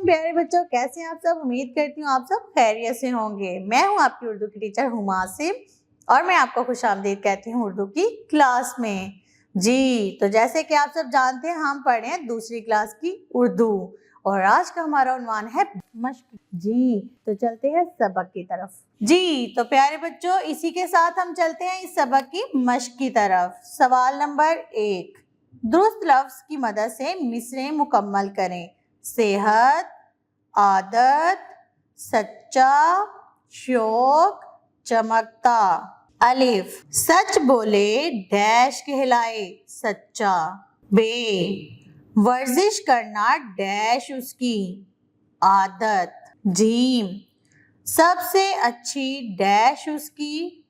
प्यारे बच्चों, कैसे हैं आप सब। उम्मीद करती हूँ आप सब खैरियत से होंगे। मैं हूँ आपकी उर्दू की टीचर हुमासिम और मैं आपको खुशामदीद कहती हूँ उर्दू की क्लास में। जी तो जैसे कि आप सब जानते हैं, हम पढ़ रहे हैं दूसरी क्लास की उर्दू और आज का हमारा उन्वान है मश्क। जी तो चलते हैं सबक की तरफ। जी तो प्यारे बच्चों, इसी के साथ हम चलते हैं इस सबक की मश्क की तरफ। सवाल नंबर 1, दुरुस्त लफ्ज की मदद से मिसरें मुकम्मल करें। सेहत, आदत, सच्चा, शौक, चमकता। अलिफ, सच बोले डैश कहलाए, सच्चा। बे, वर्जिश करना डैश उसकी, आदत। जीम, सबसे अच्छी डैश उसकी,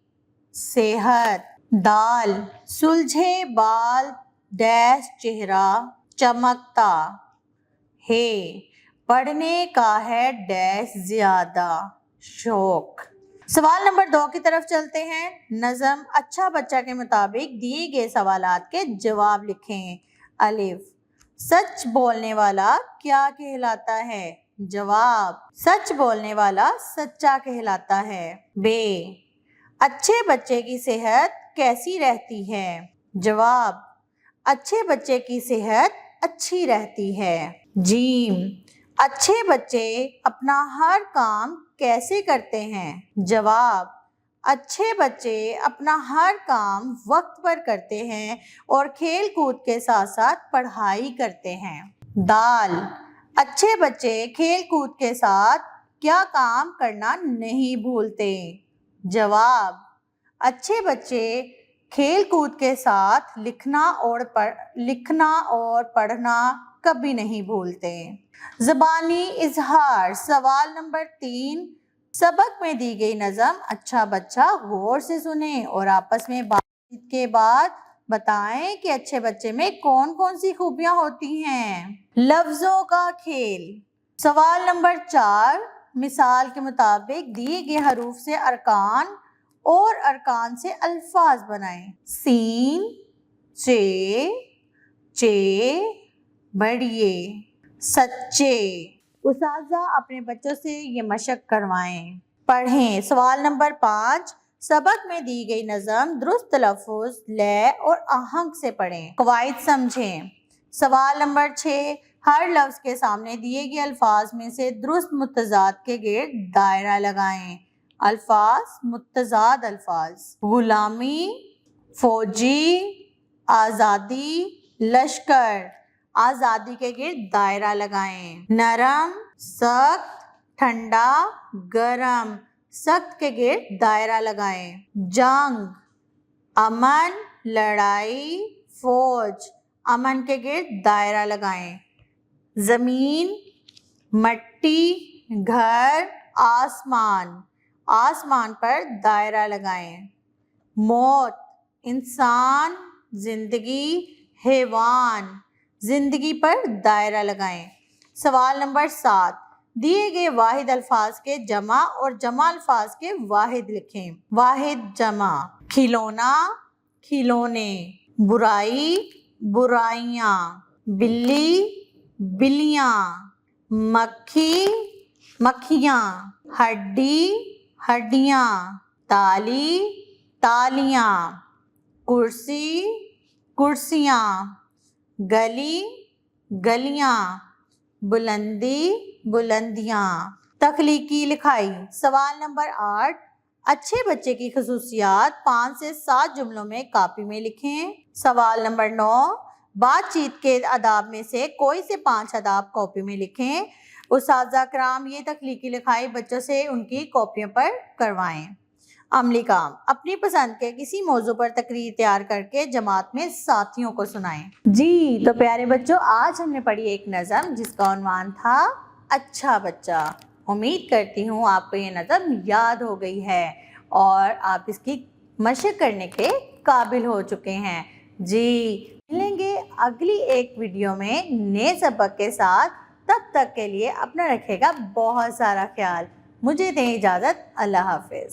सेहत। दाल, सुलझे बाल डैश चेहरा, चमकता। हे, पढ़ने का है डैश ज्यादा, शौक। सवाल नंबर 2 की तरफ चलते हैं। नज़म अच्छा बच्चा के मुताबिक दिए गए सवालात के जवाब लिखें। अलिफ, सच बोलने वाला क्या कहलाता है? जवाब, सच बोलने वाला सच्चा कहलाता है। बे, अच्छे बच्चे की सेहत कैसी रहती है? जवाब, अच्छे बच्चे की सेहत अच्छी रहती है। जीम, अच्छे बच्चे अपना हर काम कैसे करते हैं? जवाब, अच्छे बच्चे अपना हर काम वक्त पर करते हैं और खेल कूद के साथ साथ पढ़ाई करते हैं। दाल, अच्छे बच्चे खेल कूद के साथ क्या काम करना नहीं भूलते? जवाब, अच्छे बच्चे खेल कूद के साथ लिखना और पढ़ना कभी नहीं भूलते। ज़बानी इजहार। सवाल नंबर 3, सबक में दी गई नज़म अच्छा बच्चा गौर से सुने और आपस में बातचीत के बाद बताएं कि अच्छे बच्चे में कौन कौन सी खूबियां होती हैं। लफ्ज़ों का खेल। सवाल नंबर 4, मिसाल के मुताबिक दिए गए हरूफ से अरकान और अरकान से अल्फाज बनाएं। सीन, चे, बढ़िए, सच्चे। उस्ताज़ा अपने बच्चों से ये मशक करवाएं। पढ़ें। सवाल नंबर 5, सबक में दी गई नज़म दुरुस्त तलफ़्फ़ुज़, लय और आहंग से पढ़ें। क़वाइद समझें। सवाल नंबर 6, हर लफ्ज़ के सामने दिए गए अल्फाज में से दुरुस्त मुत्तज़ाद के गिर्द दायरा लगाएं। अल्फाज, मुत्तज़ाद अल्फाज। गुलामी, फौजी, आज़ादी, लश्कर। आज़ादी के गिर्द दायरा लगाएं। नरम, सख्त, ठंडा, गरम। सख्त के गिर्द दायरा लगाएं। जंग, अमन, लड़ाई, फौज। अमन के गिर्द दायरा लगाएं। ज़मीन, मट्टी, घर, आसमान। आसमान पर दायरा लगाएं। मौत, इंसान, जिंदगी, हैवान। जिंदगी पर दायरा लगाएं। सवाल नंबर 7, दिए गए वाहिद अल्फाज के जमा और जमा अल्फाज के वाहिद लिखें। वाहिद जमा, खिलौना, खिलौने। बुराई, बुराइयां। बिल्ली, बिल्लियां। मक्खी, मक्खियां। हड्डी, हड्डियां। ताली, तालियां। कुर्सी, कुर्सियां। गली, गलियां। बुलंदी, बुलंदियां। तख्लीकी लिखाई। सवाल नंबर 8, अच्छे बच्चे की खसूसियात 5 से 7 जुमलों में कॉपी में लिखें। सवाल नंबर 9, बातचीत के आदाब में से कोई से 5 आदाब कॉपी में लिखें। उस्ताज़ा कराम ये तख्लीकी लिखाई बच्चों से उनकी कॉपियों पर करवाएं। अमली काम, अपनी पसंद के किसी मौजू पर तकरीर तैयार करके जमात में साथियों को सुनाएं। जी तो प्यारे बच्चों, आज हमने पढ़ी एक नज़म जिसका उन्वान था अच्छा बच्चा। उम्मीद करती हूँ आपको ये नज़म याद हो गई है और आप इसकी मशक करने के काबिल हो चुके हैं। जी मिलेंगे अगली एक वीडियो में नए सबक के साथ। तब तक के लिए अपना रखेगा बहुत सारा ख्याल। मुझे दें इजाज़त। अल्लाह हाफिज़।